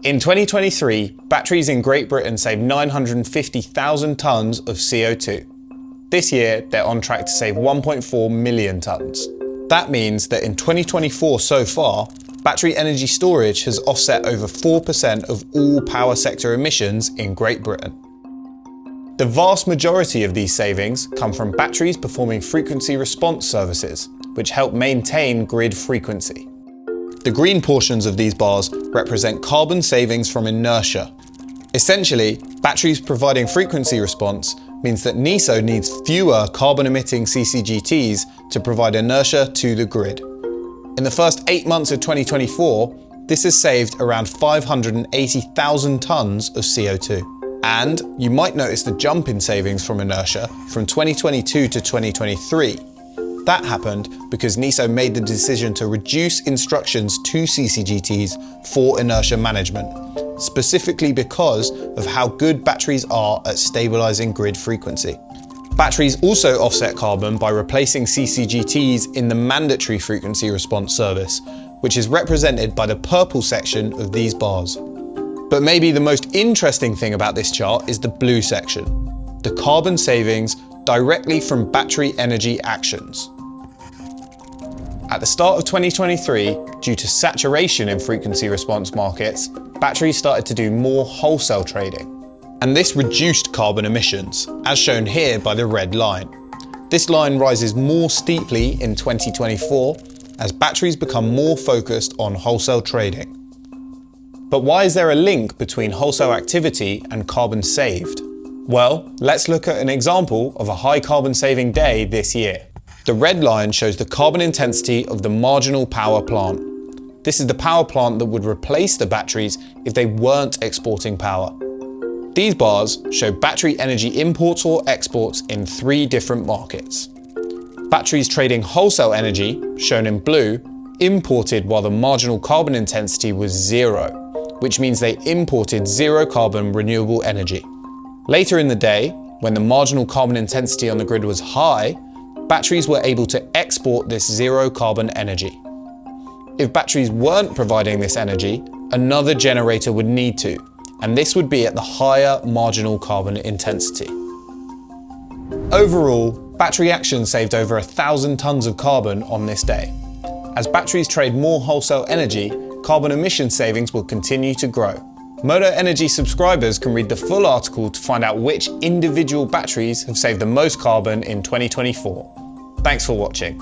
In 2023, batteries in Great Britain saved 950,000 tonnes of CO2. This year, they're on track to save 1.4 million tonnes. That means that in 2024 so far, battery energy storage has offset over 4% of all power sector emissions in Great Britain. The vast majority of these savings come from batteries performing frequency response services, which help maintain grid frequency. The green portions of these bars represent carbon savings from inertia. Essentially, batteries providing frequency response means that NESO needs fewer carbon-emitting CCGTs to provide inertia to the grid. In the first 8 months of 2024, this has saved around 580,000 tonnes of CO2. And you might notice the jump in savings from inertia from 2022 to 2023. That happened because NESO made the decision to reduce instructions to CCGTs for inertia management, specifically because of how good batteries are at stabilising grid frequency. Batteries also offset carbon by replacing CCGTs in the mandatory frequency response service, which is represented by the purple section of these bars. But maybe the most interesting thing about this chart is the blue section, the carbon savings directly from battery energy actions. At the start of 2023, due to saturation in frequency response markets, batteries started to do more wholesale trading. And this reduced carbon emissions, as shown here by the red line. This line rises more steeply in 2024 as batteries become more focused on wholesale trading. But why is there a link between wholesale activity and carbon saved? Well, let's look at an example of a high carbon saving day this year. The red line shows the carbon intensity of the marginal power plant. This is the power plant that would replace the batteries if they weren't exporting power. These bars show battery energy imports or exports in 3 different markets. Batteries trading wholesale energy, shown in blue, imported while the marginal carbon intensity was 0, which means they imported zero carbon renewable energy. Later in the day, when the marginal carbon intensity on the grid was high, batteries were able to export this zero carbon energy. If batteries weren't providing this energy, another generator would need to, and this would be at the higher marginal carbon intensity. Overall, battery action saved over 1,000 tonnes of carbon on this day. As batteries trade more wholesale energy, carbon emission savings will continue to grow. Modo Energy subscribers can read the full article to find out which individual batteries have saved the most carbon in 2024. Thanks for watching.